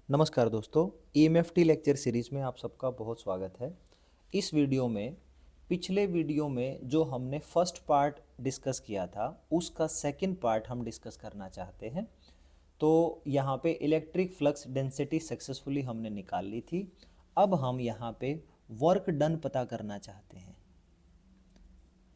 नमस्कार दोस्तों, EMFT lecture series में आप सबका बहुत स्वागत है। इस वीडियो में पिछले वीडियो में जो हमने फर्स्ट पार्ट डिस्कस किया था उसका सेकंड पार्ट हम डिस्कस करना चाहते हैं। तो यहाँ पे इलेक्ट्रिक फ्लक्स डेंसिटी सक्सेसफुली हमने निकाल ली थी। अब हम यहाँ पे वर्क डन पता करना चाहते हैं।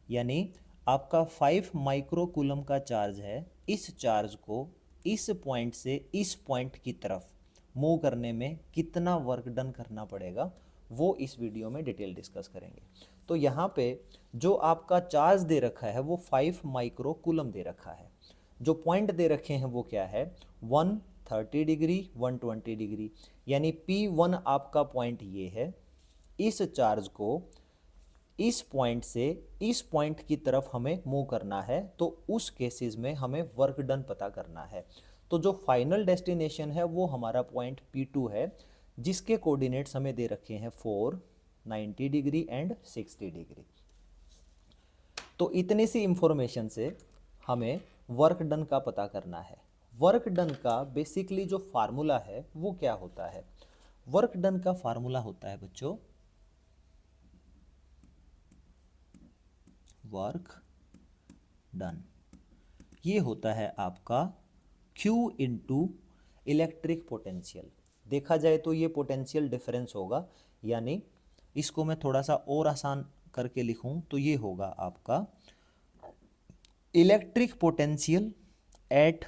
यानी आपका 5 माइक्रो कूलम का चार्ज है, इस चार्ज को इस पॉइंट से इस पॉइंट की तरफ मूव करने में कितना वर्क डन करना पड़ेगा वो इस वीडियो में डिटेल डिस्कस करेंगे। तो यहाँ पे जो आपका चार्ज दे रखा है वो 5 माइक्रो कूलम दे रखा है। जो पॉइंट दे रखे हैं वो क्या है, 130 डिग्री 120 डिग्री, यानी P1 आपका पॉइंट ये है। इस चार्ज को इस पॉइंट से इस पॉइंट की तरफ हमें मूव करना है, तो उस केसेस में हमें वर्क डन पता करना है। तो जो फाइनल डेस्टिनेशन है वो हमारा पॉइंट P2 है, जिसके कोऑर्डिनेट्स हमें दे रखे हैं 4, 90 डिग्री एंड 60 डिग्री। तो इतनी सी इंफॉर्मेशन से हमें वर्क डन का पता करना है। वर्क डन का बेसिकली जो फार्मूला है वो क्या होता है? वर्क डन का फार्मूला होता है बच्चों, वर्क डन ये होता है आपका Q इंटू इलेक्ट्रिक पोटेंशियल। देखा जाए तो ये पोटेंशियल डिफरेंस होगा, यानी इसको मैं थोड़ा सा और आसान करके लिखूं तो ये होगा आपका electric potential at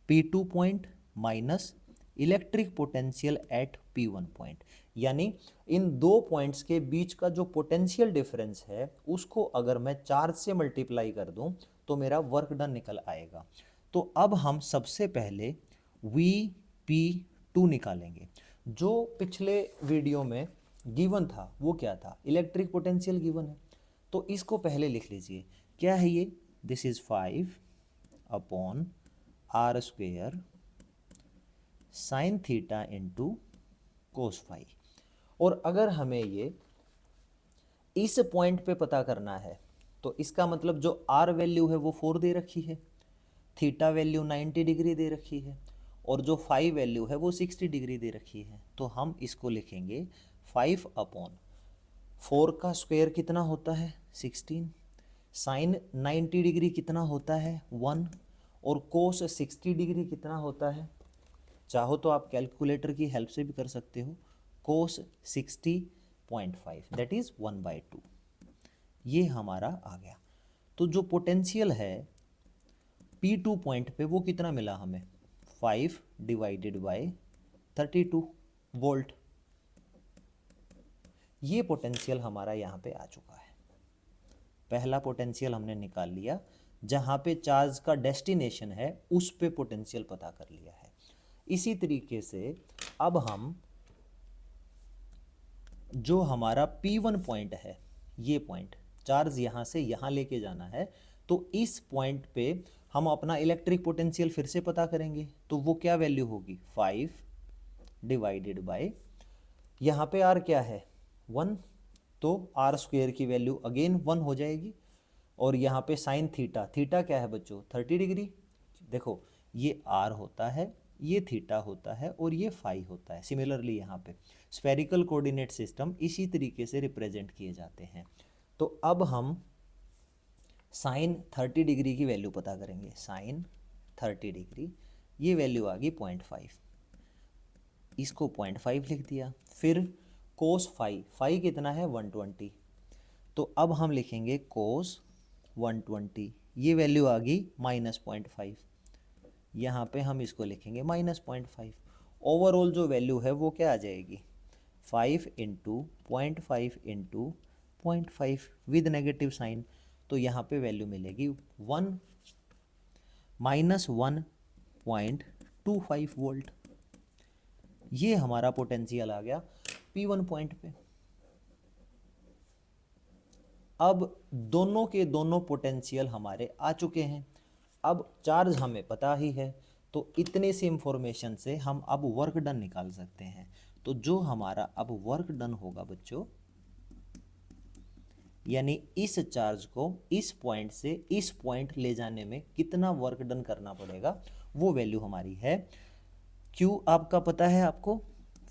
P2 point minus electric potential at P1 point. यानी इन दो पॉइंट्स के बीच का जो पोटेंशियल डिफरेंस है उसको अगर मैं चार्ज से मल्टीप्लाई कर दूं तो मेरा वर्क डन निकल आएगा। तो अब हम सबसे पहले Vp2 निकालेंगे। जो पिछले वीडियो में गिवन था वो क्या था, इलेक्ट्रिक पोटेंशियल गिवन है, तो इसको पहले लिख लीजिए। क्या है ये, this is 5 upon R square sine theta into cos phi. और अगर हमें ये इस पॉइंट पे पता करना है तो इसका मतलब जो आर वैल्यू है वो 4 दे रखी है, थीटा वैल्यू 90 डिग्री दे रखी है, और जो फाई वैल्यू है वो 60 डिग्री दे रखी है। तो हम इसको लिखेंगे 5 अपॉन 4 का स्क्वायर कितना होता है 16, साइन 90 डिग्री कितना होता है 1, और कोस 60 डिग्री कितना होता है, चाहो तो आप कैलकुलेटर की हेल्प से भी कर सकते हो, कोस 60.5 दैट इज 1/2। ये हमारा आ गया। तो जो पोटेंशियल है P2 पॉइंट पे वो कितना मिला हमें, 5 डिवाइडेड बाय 32 वोल्ट। ये पोटेंशियल हमारा यहाँ पे आ चुका है। पहला पोटेंशियल हमने निकाल लिया, जहाँ पे चार्ज का डेस्टिनेशन है उस पे पोटेंशियल पता कर लिया है। इसी तरीके से अब हम जो हमारा P1 पॉइंट है, ये पॉइंट चार्ज यहाँ से यहाँ लेके जाना है, तो इस पॉइंट पे हम अपना इलेक्ट्रिक पोटेंशियल फिर से पता करेंगे। तो वो क्या वैल्यू होगी, 5 डिवाइडेड बाय, यहाँ पे R क्या है 1, तो आर स्क्वेयर की वैल्यू अगेन 1 हो जाएगी। और यहाँ पे साइन थीटा, थीटा क्या है बच्चों 30 डिग्री। देखो ये आर होता है, ये थीटा होता है, और ये फाई होता है। सिमिलरली यहाँ पे स्फेरिकल कोऑर्डिनेट सिस्टम इसी तरीके से रिप्रेजेंट किए जाते हैं। तो अब हम साइन 30 डिग्री की वैल्यू पता करेंगे। साइन 30 डिग्री ये वैल्यू आ गई 0.5, इसको 0.5 लिख दिया। फिर कोस फाई, फाई कितना है 120, तो अब हम लिखेंगे कोस 120, ये वैल्यू आ गई -0.5, यहाँ पे हम इसको लिखेंगे -0.5। ओवरऑल जो वैल्यू है वो क्या आ जाएगी, 5 into 0.5 into 0.5 with negative sign, तो यहाँ पे वैल्यू मिलेगी 1 -1.25 वोल्ट। ये हमारा पोटेंशियल आ गया P1 पॉइंट पे। अब दोनों के दोनों पोटेंशियल हमारे आ चुके हैं। अब चार्ज हमें पता ही है, तो इतने से इंफॉर्मेशन से हम अब वर्क डन निकाल सकते हैं। तो जो हमारा अब वर्क डन होगा बच्चों, यानी इस चार्ज को इस पॉइंट से इस पॉइंट ले जाने में कितना वर्क डन करना पड़ेगा, वो वैल्यू हमारी है Q आपका पता है आपको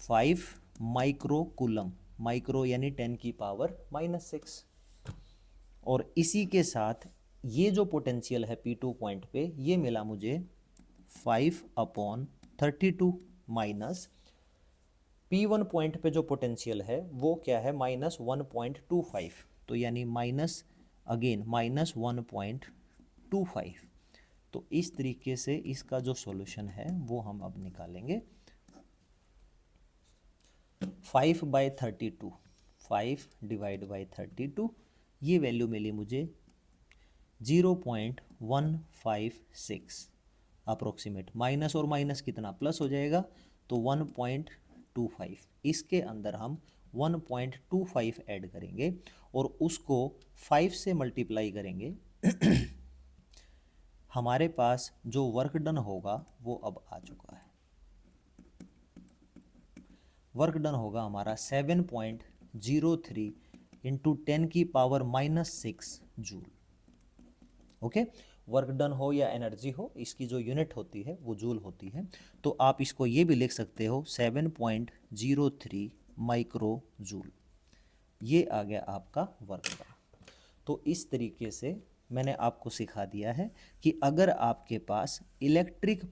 5 माइक्रो कूलम, माइक्रो यानी 10 की पावर -6। और इसी के साथ ये जो पोटेंशियल है P2 पॉइंट पे ये मिला मुझे 5/32 माइनस P1 पॉइंट पे जो पोटेंशियल है वो क्या है -1.25, तो यानी माइनस अगेन -1.25। तो इस तरीके से इसका जो सॉल्यूशन है वो हम अब निकालेंगे। 5/32, 5/32, ये वैल्यू मिली मुझे 0.156 अप्रोक्सीमेट। माइनस और माइनस कितना प्लस हो जाएगा, तो 1.25। इसके अंदर हम 1.25 ऐड करेंगे और उसको 5 से मल्टीप्लाई करेंगे। हमारे पास जो वर्क डन होगा वो अब आ चुका है। वर्क डन होगा हमारा 7.03 इंटू 10 की power -6 joule. Okay, work done हो या एनर्जी हो, इसकी जो यूनिट होती है वो जूल होती है। तो आप इसको ये भी लिख सकते हो 7.03 माइक्रो जूल। ये आ गया आपका वर्क डन। तो इस तरीके से मैंने आपको सिखा दिया है कि अगर आपके पास इलेक्ट्रिक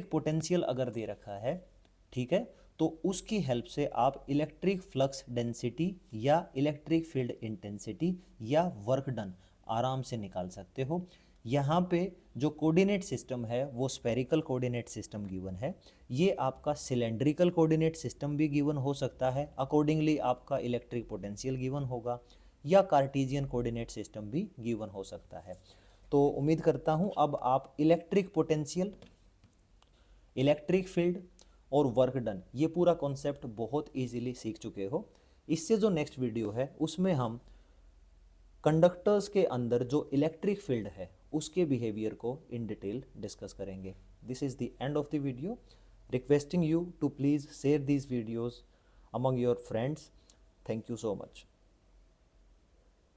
पोटेंशियल अगर दे रखा है, ठीक है, तो उसकी हेल्प से आप इलेक्ट्रिक फ्लक्स डेंसिटी या इलेक्ट्रिक फील्ड इंटेंसिटी या वर्क डन आराम से निकाल सकते हो। यहाँ पे जो कोऑर्डिनेट सिस्टम है वो स्फेरिकल कोऑर्डिनेट सिस्टम गिवन है। ये आपका सिलेंड्रिकल कोऑर्डिनेट सिस्टम भी गिवन हो सकता है, अकॉर्डिंगली आपका इलेक्ट्रिक पोटेंशियल गिवन होगा, या कार्टेशियन कोऑर्डिनेट सिस्टम भी गिवन हो सकता है। तो उम्मीद करता हूँ अब आप इलेक्ट्रिक पोटेंशियल, इलेक्ट्रिक फील्ड और वर्क डन ये पूरा कॉन्सेप्ट बहुत इजीली सीख चुके हो। इससे जो नेक्स्ट वीडियो है उसमें हम कंडक्टर्स के अंदर जो इलेक्ट्रिक फील्ड है उसके बिहेवियर को इन डिटेल डिस्कस करेंगे। This is the end of the video. Requesting you to please share these videos among your friends. Thank you so much.